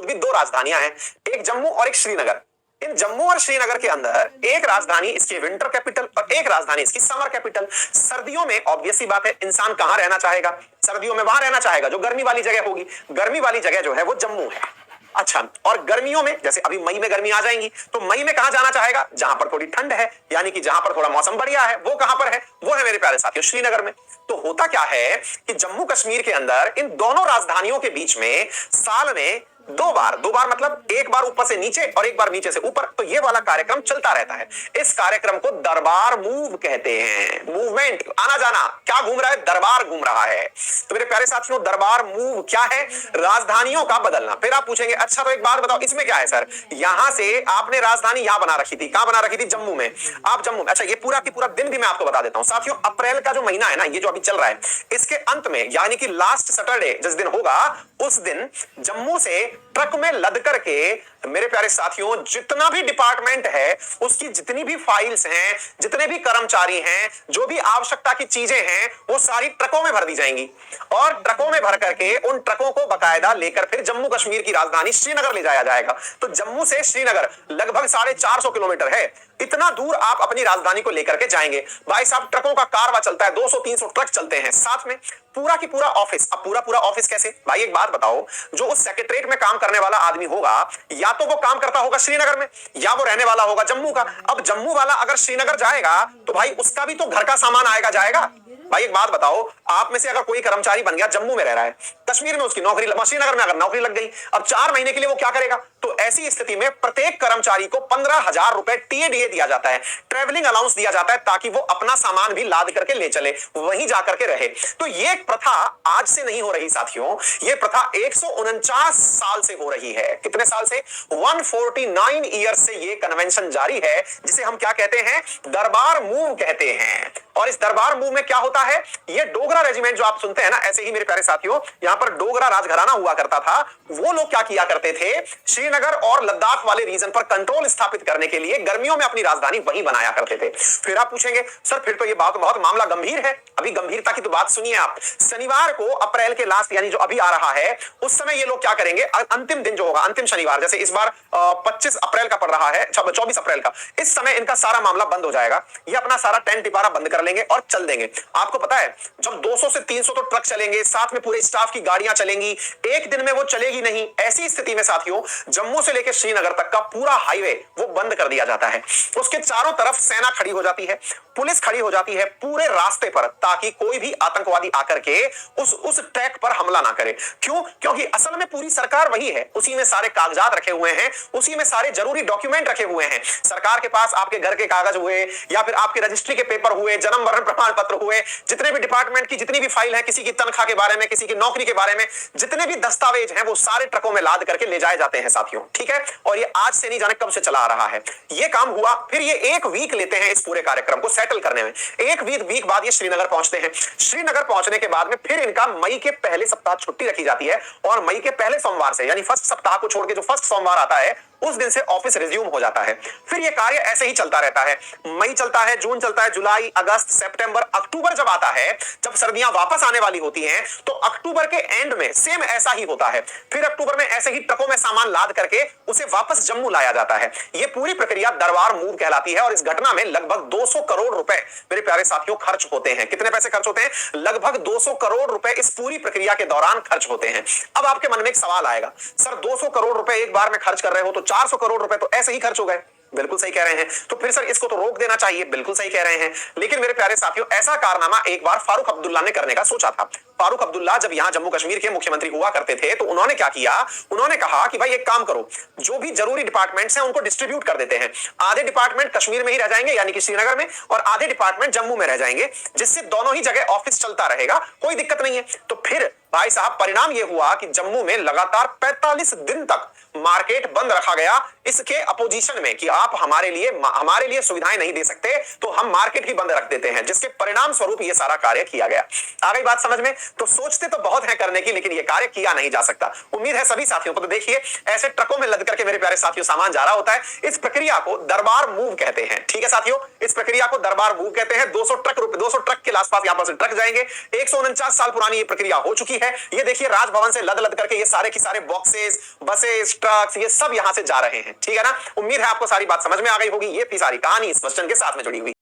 बावजूद भी दो राजधानियां हैं, एक जम्मू और एक श्रीनगर। इन जम्मू और श्रीनगर के अंदर एक राजधानी इसकी विंटर कैपिटल और एक राजधानी इसकी समर कैपिटल। सर्दियों में ऑब्वियस सी बात है इंसान कहां रहना चाहेगा, सर्दियों में वहां रहना चाहेगा जो गर्मी वाली जगह होगी। गर्मी वाली जगह जो है वो जम्मू है। अच्छा, और गर्मियों में जैसे अभी मई में गर्मी आ जाएंगी तो मई में कहां जाना चाहेगा, जहां पर थोड़ी ठंड है, यानी कि जहां पर थोड़ा मौसम बढ़िया है। वो कहां पर है, वो है मेरे प्यारे साथियों श्रीनगर में। तो होता क्या है कि जम्मू कश्मीर के अंदर इन दोनों राजधानियों के बीच में साल में दो बार मतलब एक बार ऊपर से नीचे और एक बार नीचे से ऊपर, तो ये वाला कार्यक्रम चलता रहता है। इस कार्यक्रम को दरबार मूव कहते हैं। मूवमेंट, आना जाना, क्या घूम रहा है, दरबार घूम रहा है। तो मेरे प्यारे साथियों दरबार मूव क्या है, राजधानियों का बदलना। फिर आप पूछेंगे अच्छा तो एक बात बताओ इसमें क्या है सर, यहां से आपने राजधानी यहां बना रखी थी, कहां बना रखी थी, जम्मू में। आप जम्मू में, अच्छा ये पूरा की पूरा दिन भी मैं आपको बता देता हूं साथियों। अप्रैल का जो महीना है ना, ये जो अभी चल रहा है, इसके अंत में यानी कि लास्ट सैटरडे जिस दिन होगा उस दिन जम्मू से ट्रक में लद करके मेरे प्यारे साथियों जितना भी डिपार्टमेंट है उसकी जितनी भी फाइल्स हैं, जितने भी कर्मचारी हैं, जो भी आवश्यकता की चीजें हैं, वो सारी ट्रकों में भर दी जाएंगी और ट्रकों में भर करके उन ट्रकों को बकायदा लेकर फिर जम्मू कश्मीर की राजधानी श्रीनगर ले जाया जाएगा। तो जम्मू से श्रीनगर लगभग 450 किलोमीटर है। इतना दूर आप अपनी राजधानी को लेकर के जाएंगे। भाई साहब ट्रकों का कारवा चलता है, 200-300 ट्रक चलते हैं साथ में, पूरा की पूरा ऑफिस। अब पूरा ऑफिस कैसे भाई, एक बात बताओ, जो उस सेक्रेटरीट में काम करने वाला आदमी होगा या तो वो काम करता होगा श्रीनगर में या वो रहने वाला होगा जम्मू का। अब जम्मू वाला अगर श्रीनगर जाएगा तो भाई उसका भी तो घर का सामान आएगा जाएगा। भाई एक बात बताओ, आप में से अगर कोई कर्मचारी बन गया, जम्मू में रह रहा है, कश्मीर में उसकी नौकरी, श्रीनगर में अगर नौकरी लग गई, अब 4 महीने के लिए वो क्या करेगा। तो ऐसी स्थिति में प्रत्येक कर्मचारी को 15,000 रुपए टीएडीए दिया जाता है, ट्रेवलिंग अलाउंस दिया जाता है, ताकि वो अपना सामान भी लाद करके ले चले, वहीं जाकर के रहे। तो ये प्रथा आज से नहीं हो रही साथियों, ये प्रथा 149 साल से हो रही है। कितने साल से, 149 ईयर से ये कन्वेंशन जारी है, जिसे हम क्या कहते हैं, दरबार मूव कहते हैं। और इस दरबार मूव में क्या होता है, ये डोगरा रेजिमेंट जो आप सुनते हैं ना, ऐसे ही मेरे प्यारे साथियों यहां पर डोगरा राजघराना हुआ करता था। वो लोग क्या किया करते थे, श्रीनगर और लद्दाख वाले रीजन पर कंट्रोल स्थापित करने के लिए गर्मियों में अपनी राजधानी वहीं बनाया करते थे। फिर आप पूछेंगे सर फिर तो ये बात बहुत मामला गंभीर है। अभी गंभीरता की तो बात सुनिए आप। शनिवार को अप्रैल के लास्ट यानी जो अभी आ रहा है, उस समय ये लोग क्या करेंगे, अंतिम दिन जो होगा, अंतिम शनिवार, जैसे इस बार 25 अप्रैल का पड़ रहा है, 24 अप्रैल का, इस समय इनका सारा मामला बंद हो जाएगा। ये अपना सारा टेंट टिपारा बंद कर लेंगे और चल देंगे। आपको पता है जब 200 से 300 तो ट्रक चलेंगे, साथ में पूरे स्टाफ की गाड़ियां चलेंगी, एक दिन में वो चलेगी नहीं। ऐसी स्थिति में साथियों जम्मू से लेकर श्रीनगर तक का पूरा हाईवे वो बंद कर दिया जाता है। उसके चारों तरफ सेना खड़ी हो जाती है, पुलिस खड़ी हो जाती है पूरे रास्ते पर, ताकि कोई भी आतंकवादी आकर के उस ट्रैक पर हमला ना करे। क्यों, क्योंकि असल में पूरी सरकार वही है, उसी में सारे कागजात रखे हुए हैं, उसी में सारे जरूरी डॉक्यूमेंट रखे हुए हैं। सरकार के पास आपके घर के कागज हुए या फिर आपके रजिस्ट्री के पेपर हुए, जन्म मरण प्रमाण पत्र हुए, जितने भी डिपार्टमेंट की जितनी भी फाइल है, किसी की तनख्वाह के बारे में, किसी की नौकरी के बारे में, जितने भी दस्तावेज हैं वो सारे ट्रकों में लाद करके ले जाए जाते हैं साथियों। ठीक है, और ये आज से नहीं जाने कब से चला आ रहा है ये काम हुआ। फिर ये 1 वीक लेते हैं इस पूरे कार्यक्रम को सेटल करने में। 1 वीक बाद ये श्रीनगर पहुंचते हैं। श्रीनगर पहुंचने के बाद में फिर इनका मई के पहले सप्ताह छुट्टी रखी जाती है और मई के पहले सोमवार से यानी फर्स्ट सप्ताह को छोड़ के जो फर्स्ट सोमवार आता है उस दिन से ऑफिस रिज्यूम हो जाता है। फिर ये कार्य ऐसे ही चलता रहता है। मई चलता है, जून चलता है, जुलाई, अगस्त, सितंबर, अक्टूबर जब आता है, जब सर्दियां वापस आने वाली होती हैं, तो अक्टूबर के एंड में सेम ऐसा ही होता है। फिर अक्टूबर में ऐसे ही ट्रकों में सामान लाद करके उसे वापस जम्मू लाया जाता है। यह पूरी प्रक्रिया दरबार मूव कहलाती है और इस घटना में लगभग 200 करोड़ रुपए मेरे प्यारे साथियों खर्च होते हैं। कितने पैसे खर्च होते हैं, लगभग 200 करोड़ रुपए इस पूरी प्रक्रिया के दौरान खर्च होते हैं। अब आपके मन में एक सवाल आएगा, सर 200 करोड़ रुपए एक बार में खर्च कर रहे हो तो 400 करोड़ रुपए तो ऐसे ही खर्च हो गए। बिल्कुल सही कह रहे हैं, तो फिर सर इसको तो रोक देना चाहिए। बिल्कुल सही कह रहे हैं, लेकिन मेरे प्यारे साथियों ऐसा कारनामा एक बार फारूक अब्दुल्ला ने करने का सोचा था। फारूक अब्दुल्ला जब यहां जम्मू कश्मीर के मुख्यमंत्री हुआ करते थे तो उन्होंने क्या किया, उन्होंने कहा कि भाई एक काम करो, जो भी जरूरी डिपार्टमेंट्स हैं उनको डिस्ट्रीब्यूट कर देते हैं। आधे डिपार्टमेंट कश्मीर में ही रह जाएंगे यानी कि श्रीनगर में, और आधे डिपार्टमेंट जम्मू में रह जाएंगे, जिससे दोनों ही जगह ऑफिस चलता रहेगा, कोई दिक्कत नहीं है। तो फिर भाई साहब परिणाम यह हुआ कि जम्मू में लगातार 45 दिन तक मार्केट बंद रखा गया, इसके अपोजिशन में कि आप हमारे लिए सुविधाएं नहीं दे सकते तो हम मार्केट ही बंद रख देते हैं, जिसके परिणाम स्वरूप यह सारा कार्य किया गया। आ गई बात समझ में? तो सोचते तो बहुत है करने की, लेकिन यह कार्य किया नहीं जा सकता। उम्मीद है सभी साथियों को। तो देखिए ऐसे ट्रकों में लद करके मेरे प्यारे साथियों सामान जा रहा होता है। इस प्रक्रिया को दरबार मूव कहते हैं। ठीक है साथियों, इस प्रक्रिया को दरबार मूव कहते हैं। 200 ट्रक के आसपास यहां पर से ट्रक जाएंगे। 149 साल पुरानी यह प्रक्रिया हो चुकी है। है। ये देखिए राजभवन से लद लद करके ये सारे की सारे बॉक्सेस, बसेस, ट्रक्स, ये सब यहां से जा रहे हैं। ठीक है ना। उम्मीद है आपको सारी बात समझ में आ गई होगी। ये थी सारी कहानी इस क्वेश्चन के साथ में जुड़ी हुई।